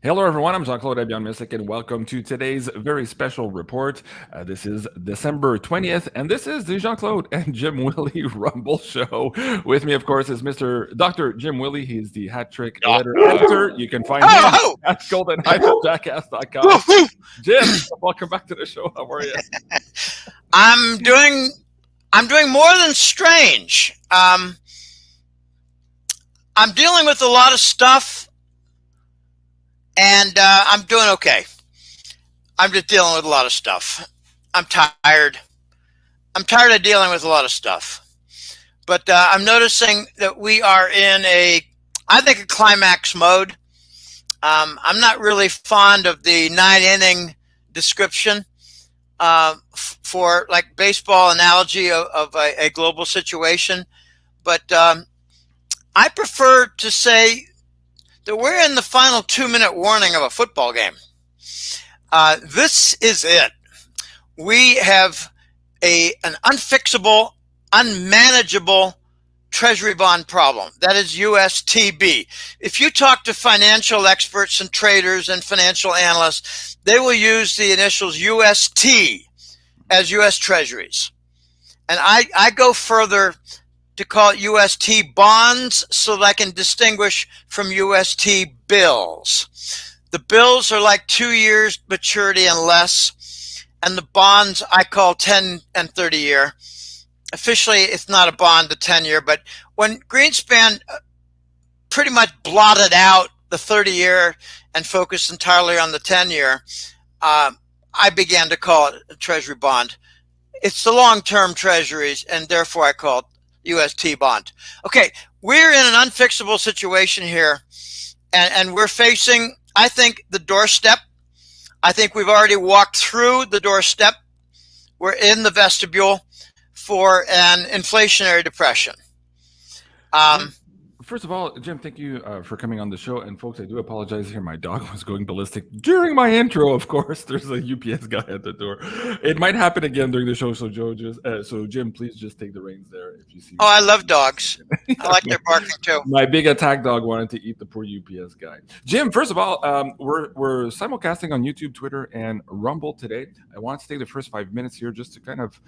Hello, everyone. I'm Jean-Claude and welcome to today's very special report. This is December 20th, and this is the Jean-Claude and Jim Willie Rumble Show. With me, of course, is Mr. Dr. Jim Willie. He's the hat trick letter editor. You can find him Oh, at golden-jackass.com. oh. Jim, welcome back to the show. How are you? I'm doing. I'm doing more than strange. I'm dealing with a lot of stuff, and I'm doing okay. I'm just dealing with a lot of stuff. I'm tired. I'm tired of dealing with a lot of stuff. But I'm noticing that we are in I think, a climax mode. I'm not really fond of the 9 inning description for like baseball analogy of a global situation. But I prefer to say that we're in the final 2 minute warning of a football game. This is it. We have an unfixable, unmanageable treasury bond problem. That is USTB. If you talk to financial experts and traders and financial analysts, they will use the initials UST as US treasuries. And I go further to call it UST bonds so that I can distinguish from UST bills. The bills are like 2 years maturity and less, and the bonds I call 10 and 30 year. Officially, it's not a bond, the 10-year, but when Greenspan pretty much blotted out the 30-year and focused entirely on the 10-year, I began to call it a treasury bond. It's the long-term treasuries, and therefore I call it UST bond. Okay, we're in an unfixable situation here, and we're facing, I think, the doorstep. I think we've already walked through the doorstep. We're in the vestibule for an inflationary depression. First of all, Jim, thank you for coming on the show. And folks, I do apologize here. My dog was going ballistic during my intro. Of course, there's a UPS guy at the door. It might happen again during the show. So Jim, please just take the reins there if you see. Oh, I love dogs. I like their barking too. My big attack dog wanted to eat the poor UPS guy. Jim, first of all, we're simulcasting on YouTube, Twitter, and Rumble today. I want to take the first 5 minutes here just to kind of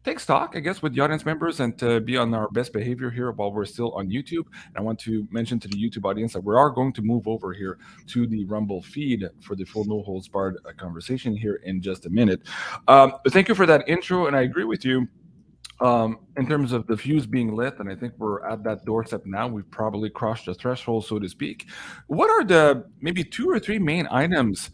take stock, I guess, with the audience members and to be on our best behavior here while we're still on YouTube. And I want to mention to the YouTube audience that we are going to move over here to the Rumble feed for the full no holds barred conversation here in just a minute. Thank you for that intro, and I agree with you. In terms of the fuse being lit, and I think we're at that doorstep now. We've probably crossed the threshold, so to speak. What are the maybe 2 or 3 main items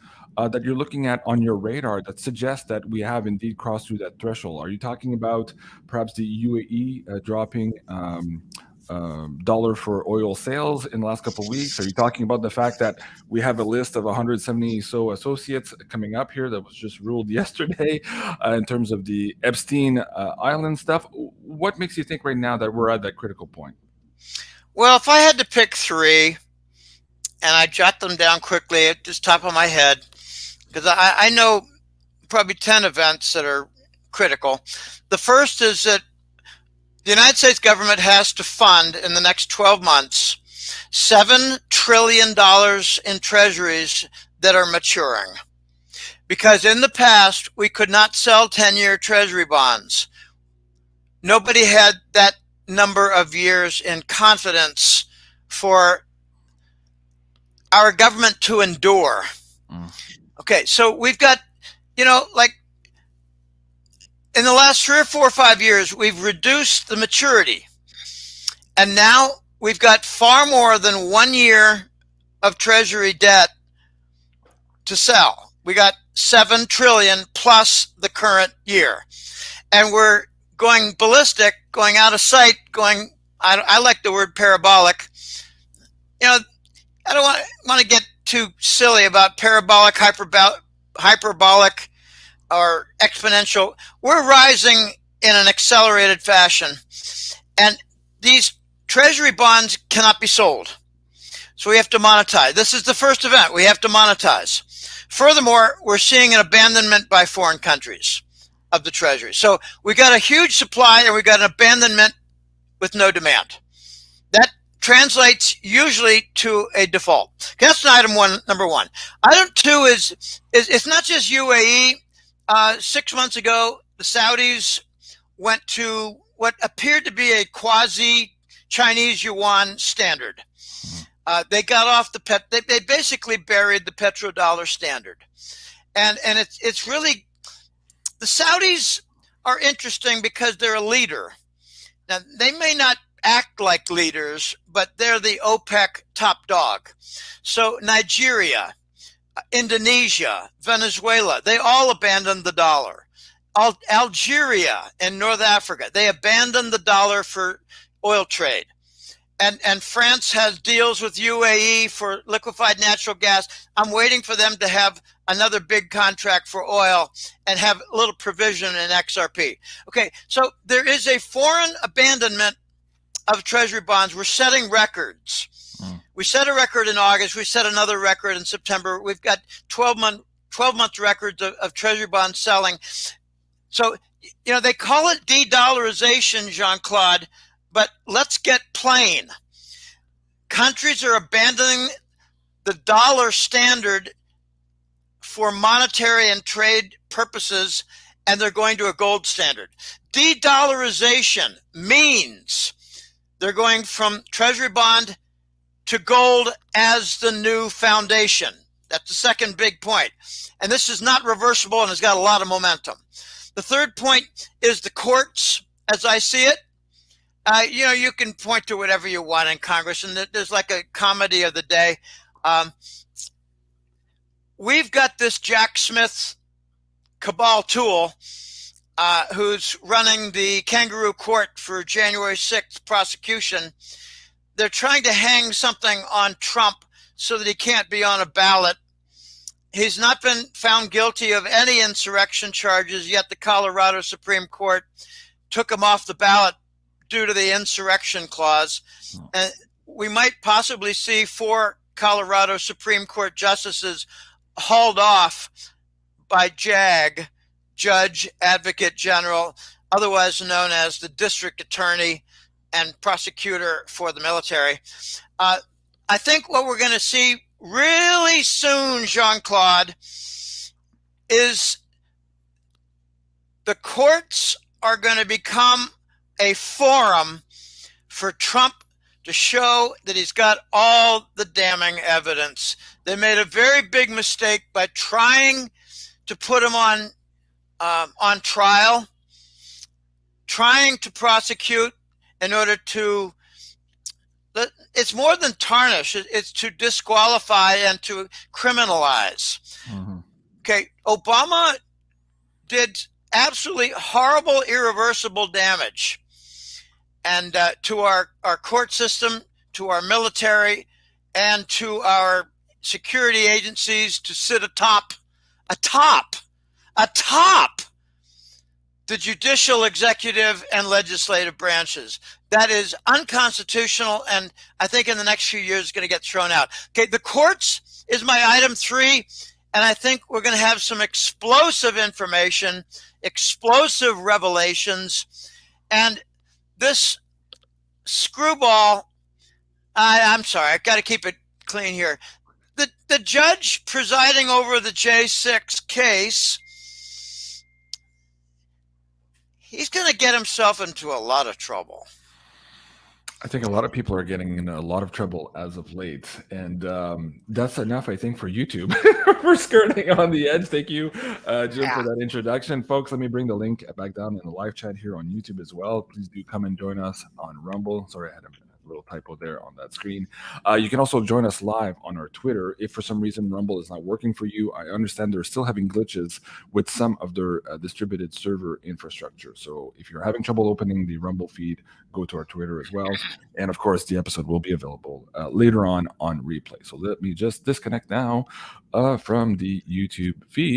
that you're looking at on your radar that suggest that we have indeed crossed through that threshold? Are you talking about perhaps the UAE dropping dollar for oil sales in the last couple of weeks? Are you talking about the fact that we have a list of 170 so associates coming up here that was just ruled yesterday in terms of the Epstein Island stuff? What makes you think right now that we're at that critical point? Well, if I had to pick 3, and I jot them down quickly at the top of my head, because I know probably 10 events that are critical. The first is that the United States government has to fund in the next 12 months $7 trillion in treasuries that are maturing. Because in the past, we could not sell 10-year treasury bonds. Nobody had that number of years in confidence for our government to endure. Okay, so we've got, like in the last 3 or 4 or 5 years, we've reduced the maturity. And now we've got far more than 1 year of treasury debt to sell. We got 7 trillion plus the current year. And we're going ballistic, going out of sight, I like the word parabolic. I don't want to get too silly about parabolic, hyperbolic, or exponential. We're rising in an accelerated fashion, and these treasury bonds cannot be sold. So we have to monetize. This is the first event. We have to monetize. Furthermore, we're seeing an abandonment by foreign countries of the treasury. So we got a huge supply and we got an abandonment with no demand. That translates usually to a default. Okay, that's item one, number one. Item two is it's not just UAE. 6 months ago, the Saudis went to what appeared to be a quasi Chinese yuan standard. They got off the they basically buried the petrodollar standard, and it's really, the Saudis are interesting because they're a leader. Now, they may not act like leaders, but they're the OPEC top dog. So Nigeria, Indonesia, Venezuela, they all abandoned the dollar. Algeria and North Africa, they abandoned the dollar for oil trade. And France has deals with UAE for liquefied natural gas. I'm waiting for them to have another big contract for oil and have a little provision in XRP. Okay, so there is a foreign abandonment of treasury bonds. We're setting records. We set a record in August. We set another record in September. We've got 12-month records of treasury bond selling. So, they call it de-dollarization, Jean-Claude, but let's get plain. Countries are abandoning the dollar standard for monetary and trade purposes, and they're going to a gold standard. De-dollarization means they're going from treasury bond to gold as the new foundation. That's the second big point. And this is not reversible and has got a lot of momentum. The third point is the courts, as I see it. You can point to whatever you want in Congress, and there's like a comedy of the day. We've got this Jack Smith cabal tool who's running the kangaroo court for January 6th prosecution. They're trying to hang something on Trump so that he can't be on a ballot. He's not been found guilty of any insurrection charges, yet the Colorado Supreme Court took him off the ballot due to the insurrection clause. And we might possibly see 4 Colorado Supreme Court justices hauled off by JAG, Judge Advocate General, otherwise known as the district attorney and prosecutor for the military. I think what we're going to see really soon, Jean-Claude, is the courts are going to become a forum for Trump to show that he's got all the damning evidence. They made a very big mistake by trying to put him on trial, trying to prosecute in order to, it's more than tarnish, it's to disqualify and to criminalize. Mm-hmm. Okay, Obama did absolutely horrible, irreversible damage. And to our court system, to our military, and to our security agencies to sit atop the judicial, executive, and legislative branches. That is unconstitutional, and I think in the next few years it's going to get thrown out. Okay, the courts is my item 3, and I think we're going to have some explosive information, explosive revelations, and this screwball, I'm sorry, I've got to keep it clean here. The judge presiding over the J6 case, he's going to get himself into a lot of trouble. I think a lot of people are getting in a lot of trouble as of late. And that's enough, I think, for YouTube. We're skirting on the edge. Thank you, Jim, for that introduction. Folks, let me bring the link back down in the live chat here on YouTube as well. Please do come and join us on Rumble. Sorry, I had a little typo there on that screen. You can also join us live on our Twitter. If for some reason Rumble is not working for you, I understand they're still having glitches with some of their distributed server infrastructure. So if you're having trouble opening the Rumble feed, go to our Twitter as well. And of course, the episode will be available later on replay. So let me just disconnect now from the YouTube feed.